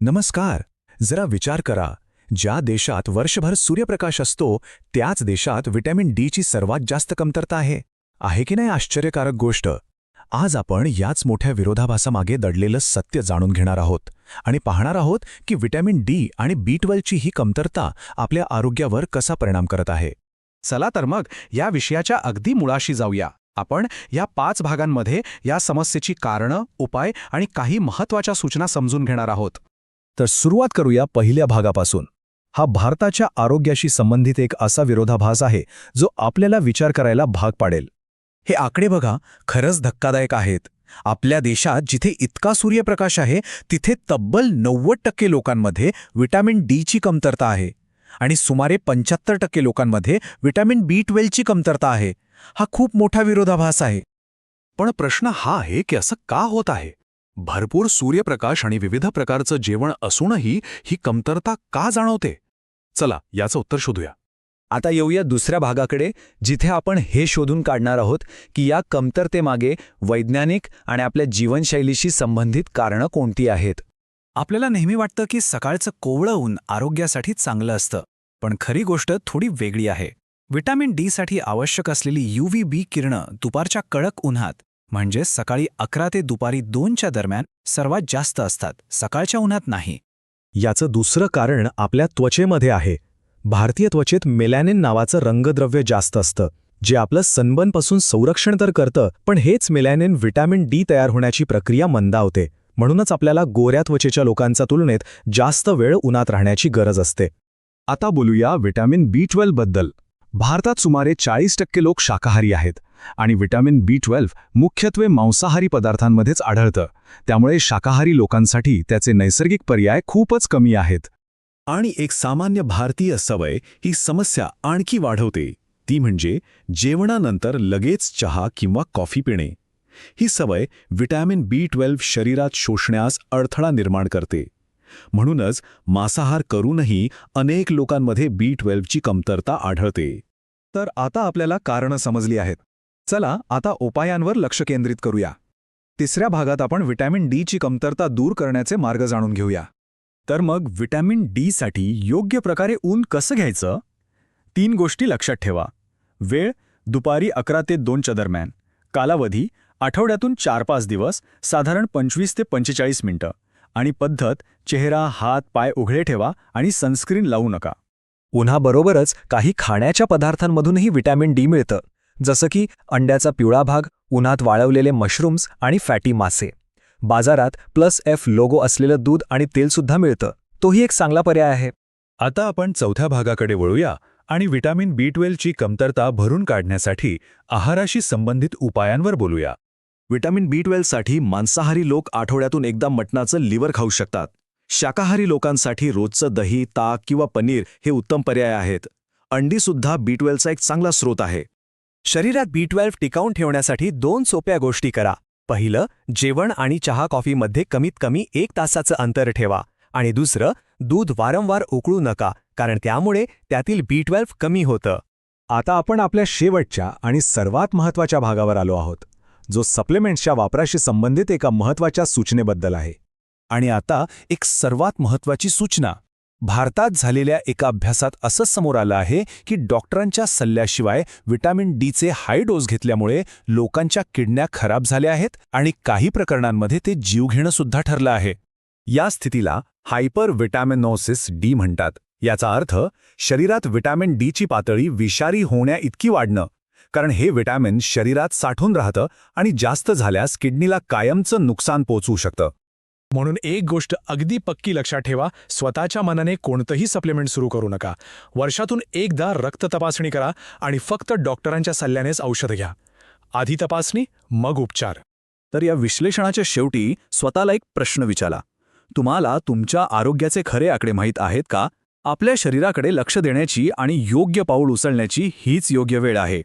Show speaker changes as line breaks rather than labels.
नमस्कार. जरा विचार करा, ज्या देशात वर्षभर सूर्यप्रकाश असतो त्याच देशात व्हिटॅमिन डीची सर्वात जास्त कमतरता आहे की नाही आश्चर्यकारक गोष्ट. आज आपण याच मोठ्या विरोधाभासामागे दडलेलं सत्य जाणून घेणार आहोत आणि पाहणार आहोत की व्हिटॅमिन डी आणि बी12ची ही कमतरता आपल्या आरोग्यावर कसा परिणाम करत आहे.
चला तर मग या विषयाच्या अगदी मुळाशी जाऊया. आपण या 5 भागांमध्ये या समस्येची कारणं, उपाय आणि काही महत्त्वाच्या सूचना समजून घेणार आहोत.
तर सुरुवात करूया पहिल्या भागापासून. हा भारताच्या आरोग्याशी संबंधित एक असा विरोधाभास आहे जो आपल्याला विचार करायला भाग पाडेल.
हे आकडे बघा, खरंच धक्कादायक आहेत. आपल्या देशात जिथे इतका सूर्यप्रकाश आहे तिथे तब्बल 90% लोकांमध्ये व्हिटॅमिन डीची कमतरता आहे आणि सुमारे 75% लोकांमध्ये व्हिटॅमिन बी12ची कमतरता आहे. हा खूप मोठा विरोधाभास आहे.
पण प्रश्न हा आहे की असं का होत आहे. भरपूर सूर्यप्रकाश आणि विविध प्रकारचं जेवण असूनही ही कमतरता का जाणवते. चला याचं उत्तर शोधूया.
आता येऊया दुसऱ्या भागाकडे, जिथे आपण हे शोधून काढणार आहोत की या कमतरतेमागे वैज्ञानिक आणि आपल्या जीवनशैलीशी संबंधित कारणं कोणती आहेत.
आपल्याला नेहमी वाटतं की सकाळचं कोवळं ऊन आरोग्यासाठी चांगलं असतं, पण खरी गोष्ट थोडी वेगळी आहे. व्हिटॅमिन डीसाठी आवश्यक असलेली UVB किरणं दुपारच्या कडक उन्हात म्हणजे सकाळी 11 ते दुपारी 2च्या दरम्यान सर्वात जास्त असतात, सकाळच्या उन्हात नाही.
याचं दुसरं कारण आपल्या त्वचेमध्ये आहे. भारतीय त्वचेत मेलॅनिन नावाचं रंगद्रव्य जास्त असतं, जे आपलं सनबर्नपासून संरक्षण तर करतं, पण हेच मेलॅनिन व्हिटॅमिन डी तयार होण्याची प्रक्रिया मंदावते. म्हणूनच आपल्याला गोऱ्या त्वचेच्या लोकांच्या तुलनेत जास्त वेळ उन्हात राहण्याची गरज असते. आता बोलूया व्हिटॅमिन बी12 बद्दल. भारतात सुमारे 40% लोक शाकाहारी आहेत आणि व्हिटॅमिन बी12 मुख्यत्वे मांसाहारी पदार्थांमध्येच आढळतं. त्यामुळे शाकाहारी लोकांसाठी त्याचे नैसर्गिक पर्याय खूपच कमी आहेत.
आणि एक सामान्य भारतीय सवय ही समस्या आणखी वाढवते, ती म्हणजे जेवणानंतर लगेच चहा किंवा कॉफी पिणे. ही सवय व्हिटॅमिन बी12 शरीरात शोषण्यास अडथळा निर्माण करते. म्हणूनच मांसाहार करूनही अनेक लोकांमध्ये बी12ची कमतरता आढळते.
तर आता आपल्याला कारणं समजली आहेत. चला आता उपायांवर लक्ष केंद्रित करूया. तिसऱ्या भागात आपण व्हिटॅमिन डीची कमतरता दूर करण्याचे मार्ग जाणून घेऊया.
तर मग व्हिटॅमिन डीसाठी योग्य प्रकारे ऊन कसं घ्यायचं. 3 गोष्टी लक्षात ठेवा. वेळ दुपारी 11 ते 2च्या दरम्यान. कालावधी आठवड्यातून 4-5 दिवस, साधारण 25 ते 45 मिनिटं. आणि पद्धत चेहरा, हात, पाय उघडे ठेवा आणि सनस्क्रीन लावू नका. उन्हाबरोबरच काही खाण्याच्या पदार्थांमधूनही व्हिटॅमिन डी मिळतं, जसं की अंड्याचा पिवळा भाग, उन्हात वाळवलेले मशरूम्स आणि फॅटी मासे. बाजारात +F लोगो असलेलं दूध आणि तेलसुद्धा मिळतं, तोही एक चांगला पर्याय आहे.
आता आपण चौथ्या भागाकडे वळूया आणि व्हिटॅमिन बी12ची कमतरता भरून काढण्यासाठी आहाराशी संबंधित उपायांवर बोलूया.
व्हिटॅमिन बी12साठी मांसाहारी लोक आठवड्यातून एकदा मटणाचं लिव्हर खाऊ शकतात. शाकाहारी लोकांसाठी रोजचं दही, ताक किंवा पनीर हे उत्तम पर्याय आहेत. अंडीसुद्धा बी12चा एक चांगला स्रोत आहे. शरीरात बी12 टिकावून ठेवण्यासाठी 2 सोप्या गोष्टी करा. पहिलं, जेवण आणि चहा-कॉफीमध्ये कमीत कमी 1 तासाचं अंतर ठेवा. आणि दुसरं, दूध वारंवार उकळू नका, कारण त्यामुळे त्यातील बी12 कमी होतं. आता आपण आपल्या शेवटच्या आणि सर्वात महत्त्वाच्या भागावर आलो आहोत, जो सप्लिमेंट्सच्या वापराशी संबंधित एका महत्त्वाच्या सूचनेबद्दल आहे. आणि आता एक सर्वात महत्त्वाची सूचना. भारतात झालेल्या एका अभ्यासात असं समोर आलं आहे की डॉक्टरांच्या सल्ल्याशिवाय व्हिटॅमिन डीचे हाय डोस घेतल्यामुळे लोकांच्या किडन्या खराब झाल्या आहेत आणि काही प्रकरणांमध्ये ते जीवघेणंसुद्धा ठरलं आहे. या स्थितीला हायपर व्हिटॅमिनोसिस डी म्हणतात. याचा अर्थ शरीरात व्हिटॅमिन डीची पातळी विषारी होण्याइतकी वाढणं, कारण हे व्हिटॅमिन शरीरात साठून राहतं आणि जास्त झाल्यास किडनीला कायमचं नुकसान पोचवू शकतं.
म्हणून एक गोष्ट अगदी पक्की लक्षात ठेवा, स्वतःच्या मनाने कोणतंही सप्लिमेंट सुरू करू नका. वर्षातून एकदा रक्त तपासणी करा आणि फक्त डॉक्टरांच्या सल्ल्यानेच औषध घ्या. आधी तपासणी, मग उपचार.
तर या विश्लेषणाच्या शेवटी स्वतःला एक प्रश्न विचारा. तुम्हाला तुमच्या आरोग्याचे खरे आकडे माहीत आहेत का? आपल्या शरीराकडे लक्ष देण्याची आणि योग्य पाऊल उचलण्याची हीच योग्य वेळ आहे.